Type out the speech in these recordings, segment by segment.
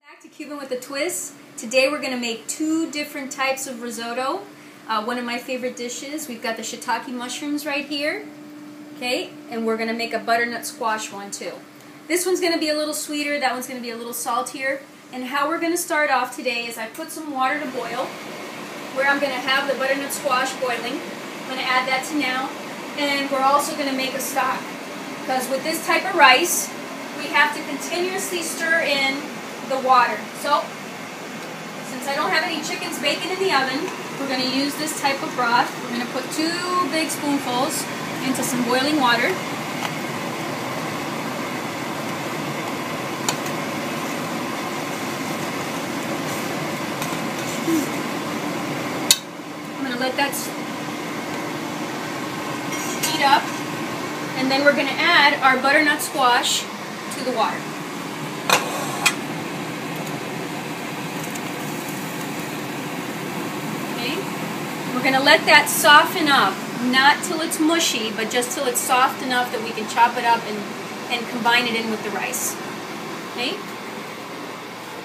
Back to Cuban with a twist. Today we're going to make two different types of risotto. One of my favorite dishes. We've got the shiitake mushrooms right here. Okay, and we're going to make a butternut squash one too. This one's going to be a little sweeter, that one's going to be a little saltier. And how we're going to start off today is I put some water to boil, where I'm going to have the butternut squash boiling. I'm going to add that to now. And we're also going to make a stock. Because with this type of rice, we have to continuously stir in the water. So, since I don't have any chickens baking in the oven, we're going to use this type of broth. We're going to put 2 big spoonfuls into some boiling water. I'm going to let that heat up, and then we're going to add our butternut squash to the water. We're going to let that soften up, not till it's mushy, but just till it's soft enough that we can chop it up and combine it in with the rice. Okay?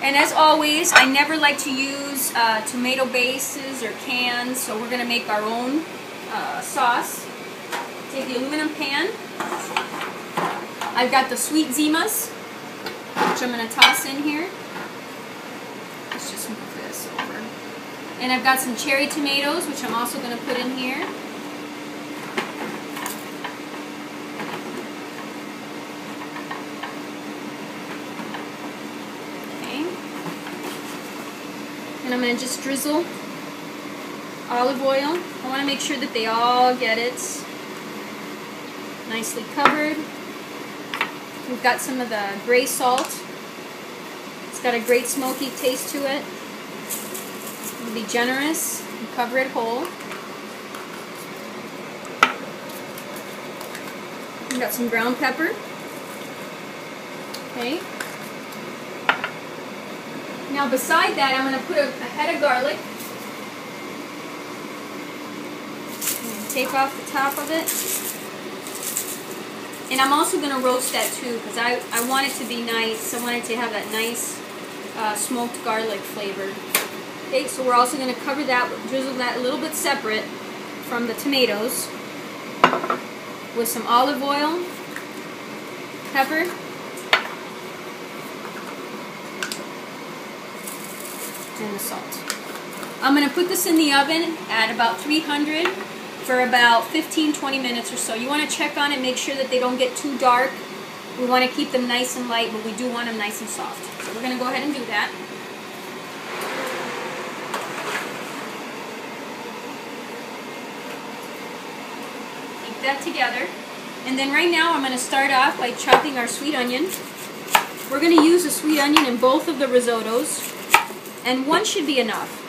And as always, I never like to use tomato bases or cans, so we're going to make our own sauce. Take the aluminum pan. I've got the sweet zimas, which I'm going to toss in here. Let's just move this over. And I've got some cherry tomatoes, which I'm also going to put in here. Okay. And I'm going to just drizzle olive oil. I want to make sure that they all get it. Nicely covered. We've got some of the gray salt. It's got a great smoky taste to it. We'll be generous and cover it whole. We've got some ground pepper. Okay. Now beside that, I'm going to put a head of garlic. Take off the top of it. And I'm also going to roast that too, because I want it to be nice. I want it to have that nice smoked garlic flavor. Okay, so we're also going to cover that, drizzle that a little bit separate from the tomatoes with some olive oil, pepper, and the salt. I'm going to put this in the oven at about 300 for about 15-20 minutes or so. You want to check on it, make sure that they don't get too dark. We want to keep them nice and light, but we do want them nice and soft. So we're going to go ahead and do that. Keep that together. And then right now I'm going to start off by chopping our sweet onion. We're going to use a sweet onion in both of the risottos, and one should be enough.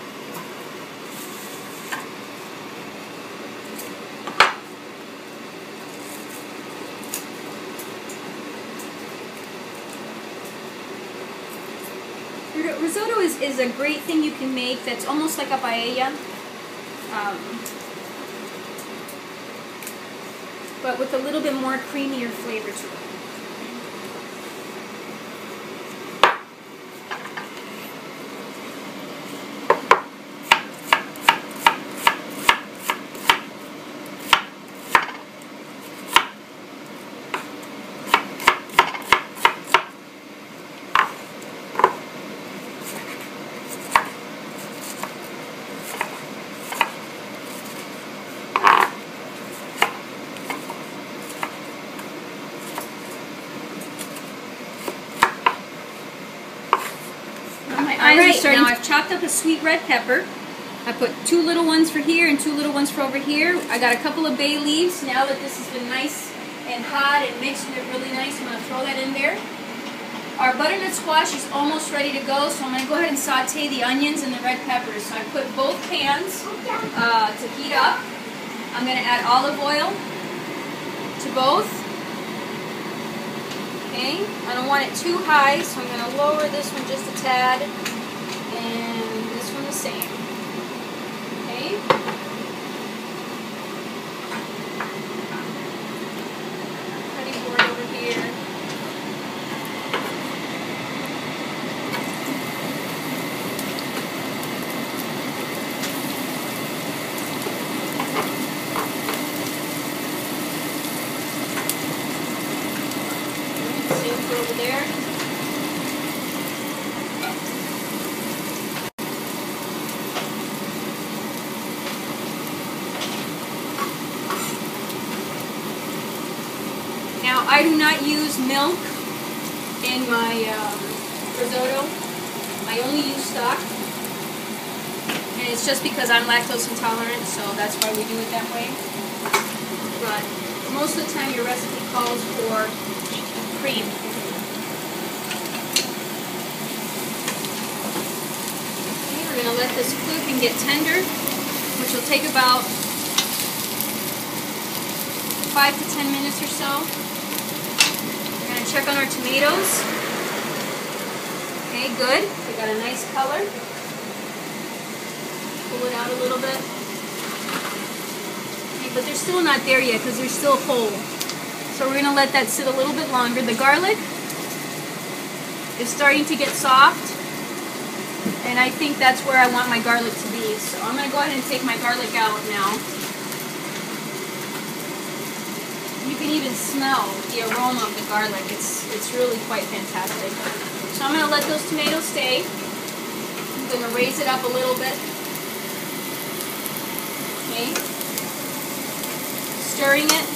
Risotto is a great thing you can make that's almost like a paella, but with a little bit more creamier flavor to it. Alright, now I've chopped up a sweet red pepper. I put 2 little ones for here and 2 little ones for over here. I got a couple of bay leaves. Now that this has been nice and hot and mixed it really nice, I'm going to throw that in there. Our butternut squash is almost ready to go, so I'm going to go ahead and saute the onions and the red peppers. So I put both pans to heat up. I'm going to add olive oil to both. Okay, I don't want it too high, so I'm going to lower this one just a tad, and this one the same. Okay. Now, I do not use milk in my risotto. I only use stock. And it's just because I'm lactose intolerant, so that's why we do it that way. But most of the time your recipe calls for cream. Okay, we're going to let this cook and get tender, which will take about 5 to 10 minutes or so. We're going to check on our tomatoes. Okay, good. We got a nice color. Pull it out a little bit. Okay, but they're still not there yet because they're still whole. So we're going to let that sit a little bit longer. The garlic is starting to get soft, and I think that's where I want my garlic to be. So I'm going to go ahead and take my garlic out now. You can even smell the aroma of the garlic. It's really quite fantastic. So I'm going to let those tomatoes stay. I'm going to raise it up a little bit. Okay. Stirring it.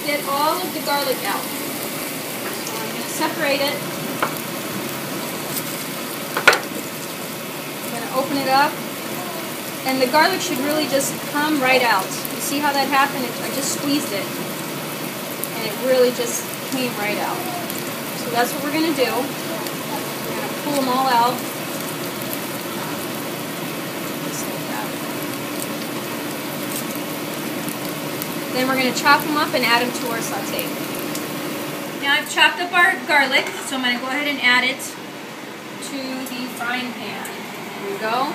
Get all of the garlic out. So I'm going to separate it. I'm going to open it up. And the garlic should really just come right out. You see how that happened? I just squeezed it. And it really just came right out. So that's what we're going to do. We're going to pull them all out. Then we're going to chop them up and add them to our saute. Now I've chopped up our garlic, so I'm going to go ahead and add it to the frying pan. There we go.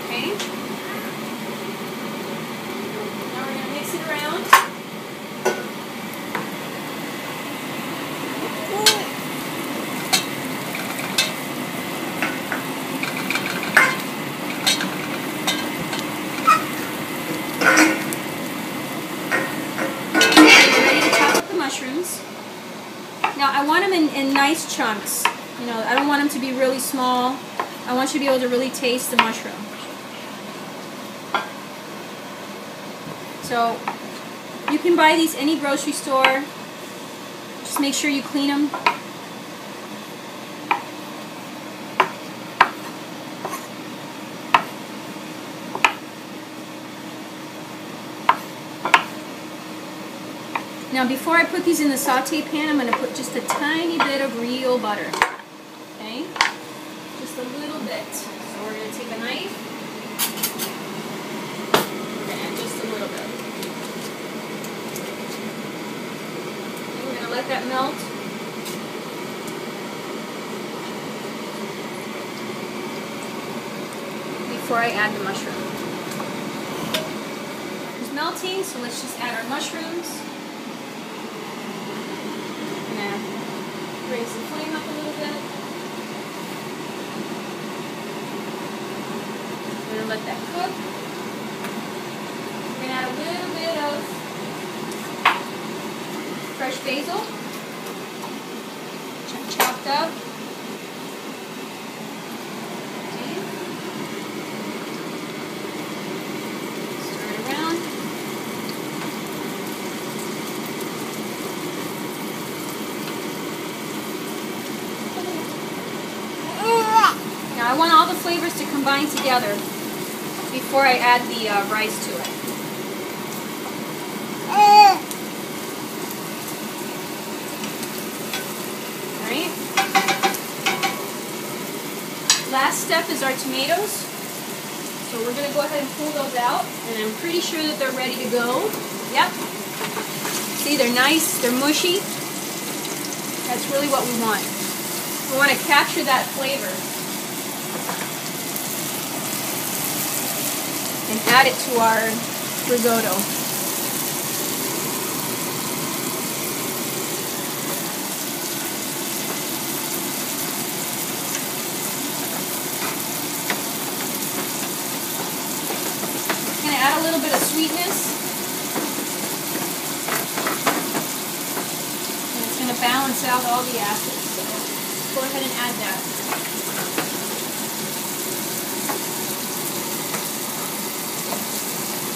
Okay. Now we're going to mix it around. Now I want them in nice chunks. You know, I don't want them to be really small. I want you to be able to really taste the mushroom. So you can buy these any grocery store. Just make sure you clean them. Now before I put these in the saute pan, I'm going to put just a tiny bit of real butter. Okay? Just a little bit. So we're going to take a knife and just a little bit. And we're going to let that melt. Before I add the mushroom. It's melting, so let's just add our mushrooms. Raise the flame up a little bit. We're going to let that cook. We're going to add a little bit of fresh basil, chopped up. Okay. Stir it around. Now I want all the flavors to combine together before I add the rice to it. Alright. Last step is our tomatoes. So we're going to go ahead and pull those out, and I'm pretty sure that they're ready to go. Yep. See, they're nice, they're mushy. That's really what we want. We want to capture that flavor and add it to our risotto. little bit of sweetness. And it's going to balance out all the acids. So let's go ahead and add that.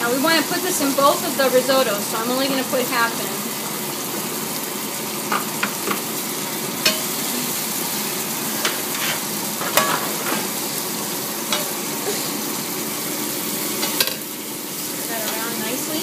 Now we want to put this in both of the risottos, so I'm only going to put half in. Stir that around nicely.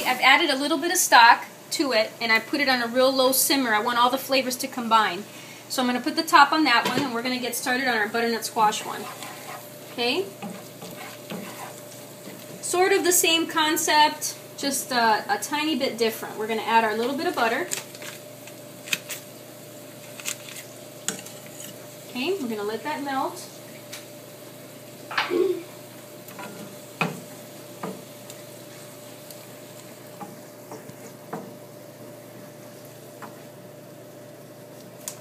I've added a little bit of stock to it, and I put it on a real low simmer. I want all the flavors to combine. So I'm going to put the top on that one, and we're going to get started on our butternut squash one. Okay? Sort of the same concept, just a tiny bit different. We're going to add our little bit of butter. Okay, we're going to let that melt.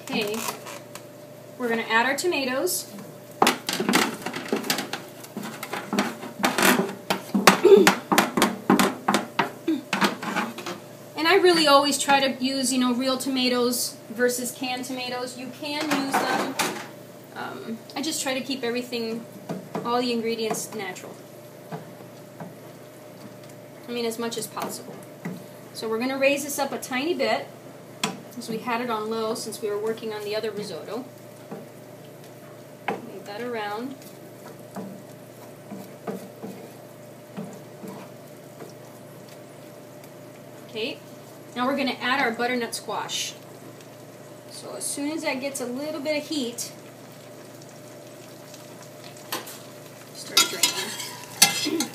Okay, we're going to add our tomatoes. And I really always try to use, real tomatoes versus canned tomatoes. You can use them. I just try to keep everything, all the ingredients natural. I mean, as much as possible. So we're going to raise this up a tiny bit, since we had it on low since we were working on the other risotto. Move that around. Okay, now we're going to add our butternut squash. So as soon as that gets a little bit of heat, start draining.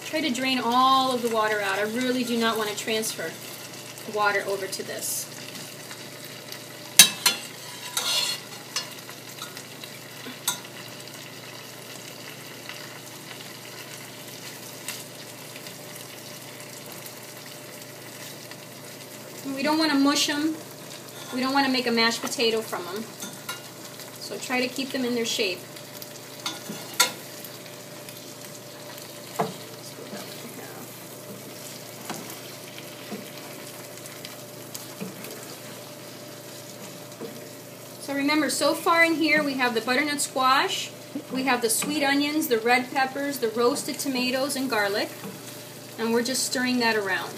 Try to drain all of the water out. I really do not want to transfer water over to this. And we don't want to mush them. We don't want to make a mashed potato from them. So try to keep them in their shape. So remember, so far in here we have the butternut squash, we have the sweet onions, the red peppers, the roasted tomatoes, and garlic, and we're just stirring that around.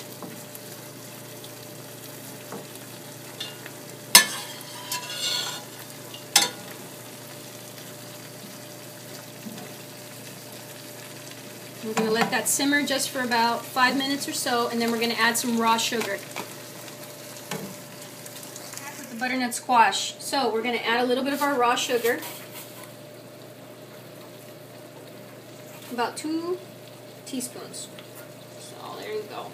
We're going to let that simmer just for about 5 minutes or so, and then we're going to add some raw sugar. Butternut squash. So we're going to add a little bit of our raw sugar. About 2 teaspoons. So there you go.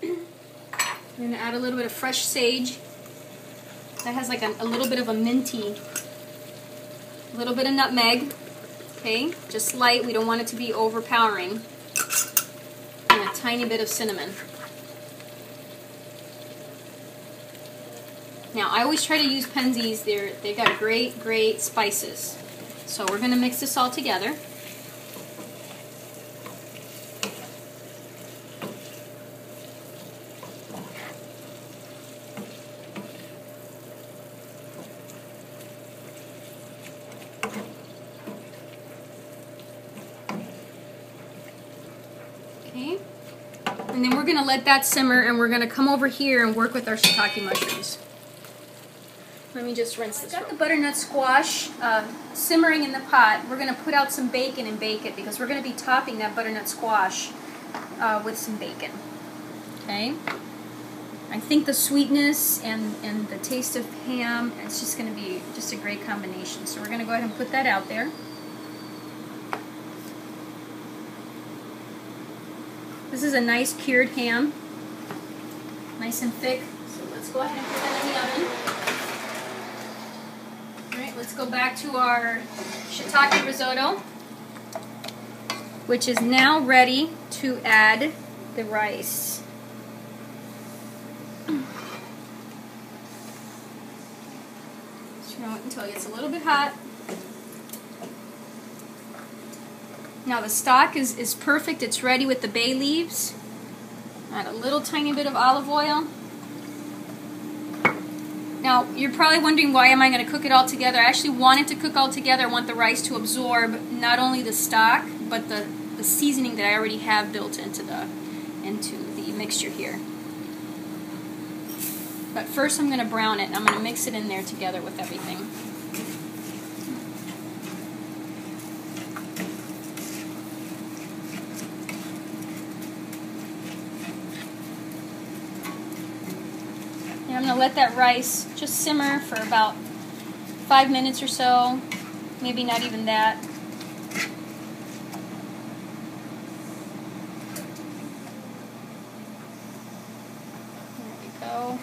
We're going to add a little bit of fresh sage. That has like a little bit of a minty, a little bit of nutmeg. Okay, just light. We don't want it to be overpowering. And a tiny bit of cinnamon. Now, I always try to use Penzeys. They've got great spices. So we're going to mix this all together. Okay. And then we're going to let that simmer, and we're going to come over here and work with our shiitake mushrooms. Let me just rinse this. I've got the butternut squash simmering in the pot. We're going to put out some bacon and bake it because we're going to be topping that butternut squash with some bacon. Okay? I think the sweetness and the taste of ham, it's just going to be just a great combination. So we're going to go ahead and put that out there. This is a nice cured ham. Nice and thick. So let's go ahead and put that in the oven. let's go back to our shiitake risotto, which is now ready to add the rice. Throw it until it gets a little bit hot. Now the stock is perfect. It's ready with the bay leaves. Add a little tiny bit of olive oil. Now you're probably wondering, why am I going to cook it all together? I actually want it to cook all together. I want the rice to absorb not only the stock, but the seasoning that I already have built into the mixture here. But first I'm going to brown it, and I'm going to mix it in there together with everything. And I'm going to let that rice just simmer for about 5 minutes or so, maybe not even that. There we go.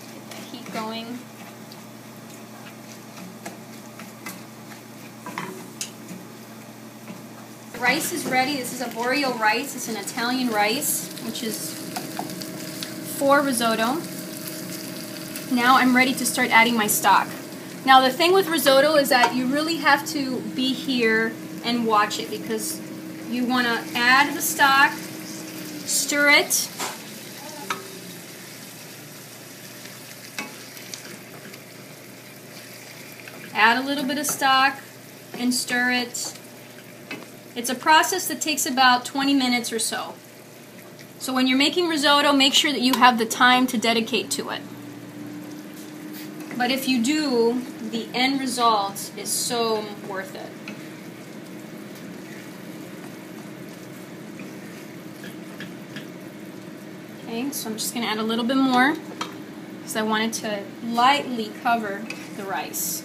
Get that heat going. The rice is ready. This is a boreal rice. It's an Italian rice, which is for risotto. Now I'm ready to start adding my stock. Now the thing with risotto is that you really have to be here and watch it, because you want to add the stock, stir it, add a little bit of stock and stir it. It's a process that takes about 20 minutes or so. So when you're making risotto, make sure that you have the time to dedicate to it. But if you do, the end result is so worth it. Okay, so I'm just going to add a little bit more, because I want it to lightly cover the rice.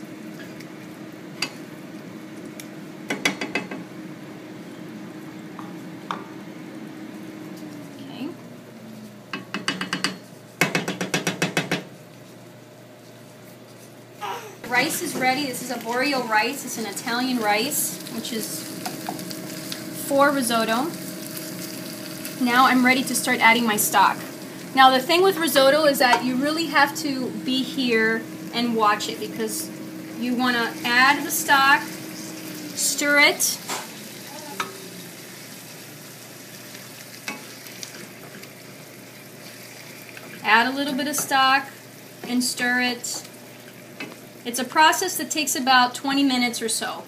Rice is ready. This is a boreal rice. It's an Italian rice, which is for risotto. Now I'm ready to start adding my stock. Now the thing with risotto is that you really have to be here and watch it, because you want to add the stock, stir it, add a little bit of stock and stir it. It's a process that takes about 20 minutes or so.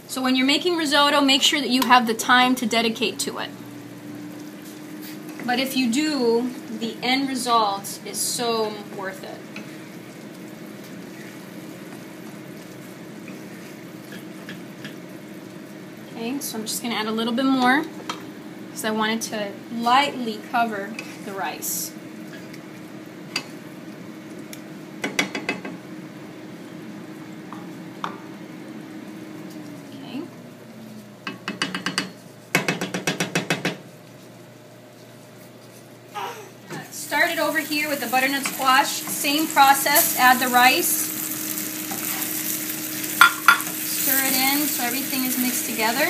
So when you're making risotto, make sure that you have the time to dedicate to it. But if you do, the end result is so worth it. Okay, so I'm just going to add a little bit more, because I want it to lightly cover the rice. Started over here with the butternut squash. Same process. Add the rice. Stir it in so everything is mixed together.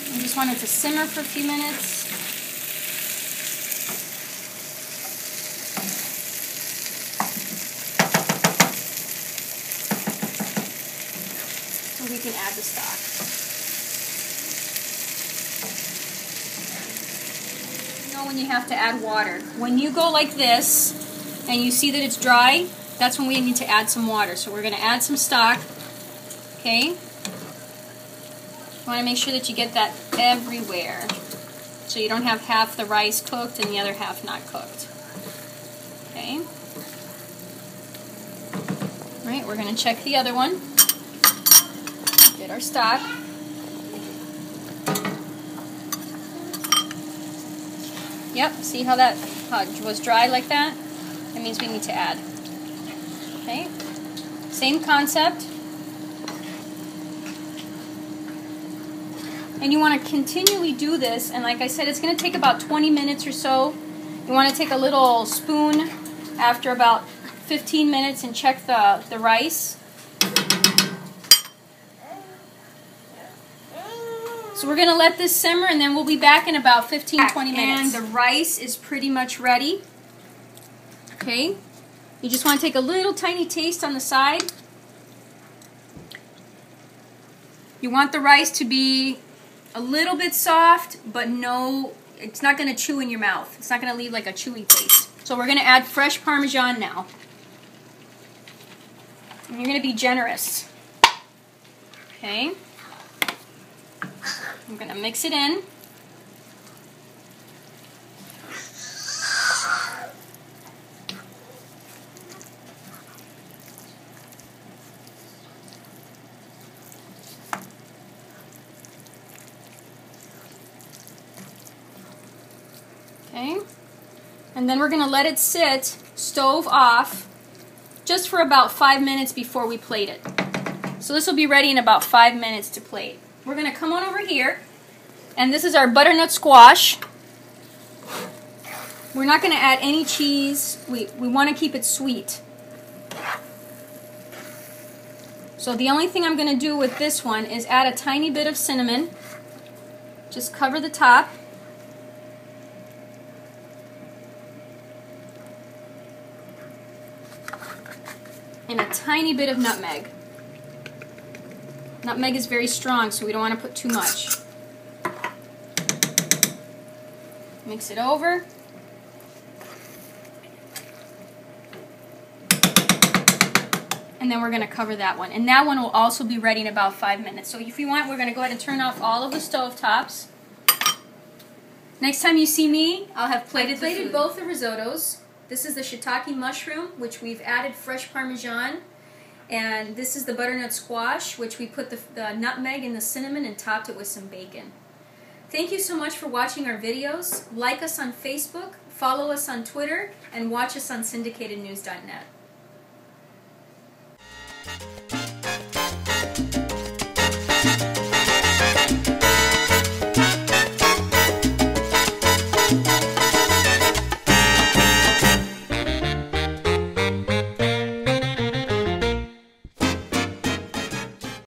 I just want it to simmer for a few minutes. We can add the stock. You know when you have to add water. When you go like this and you see that it's dry, that's when we need to add some water. So we're going to add some stock. Okay? You want to make sure that you get that everywhere, so you don't have half the rice cooked and the other half not cooked. Okay? Alright, we're going to check the other one. Get our stock. Yep, see how that was dry like that? That means we need to add. Okay, Same concept. And you want to continually do this, and like I said, it's going to take about 20 minutes or so. You want to take a little spoon after about 15 minutes and check the rice. So we're going to let this simmer, and then we'll be back in about 15-20 minutes. And the rice is pretty much ready. Okay? You just want to take a little tiny taste on the side. You want the rice to be a little bit soft, but no, it's not going to chew in your mouth. It's not going to leave like a chewy taste. So we're going to add fresh Parmesan now. And you're going to be generous. Okay. I'm going to mix it in. Okay, and then we're going to let it sit, stove off, just for about 5 minutes before we plate it. So this will be ready in about 5 minutes to plate. We're going to come on over here, and this is our butternut squash. We're not going to add any cheese. We want to keep it sweet. So the only thing I'm going to do with this one is add a tiny bit of cinnamon. Just cover the top. And a tiny bit of nutmeg. Nutmeg is very strong, so we don't want to put too much. Mix it over. And then we're going to cover that one. And that one will also be ready in about 5 minutes. So if you want, we're going to go ahead and turn off all of the stove tops. Next time you see me, I'll have plated both the risottos. This is the shiitake mushroom, which we've added fresh Parmesan. And this is the butternut squash, which we put the nutmeg and the cinnamon and topped it with some bacon. Thank you so much for watching our videos. Like us on Facebook, follow us on Twitter, and watch us on syndicatednews.net.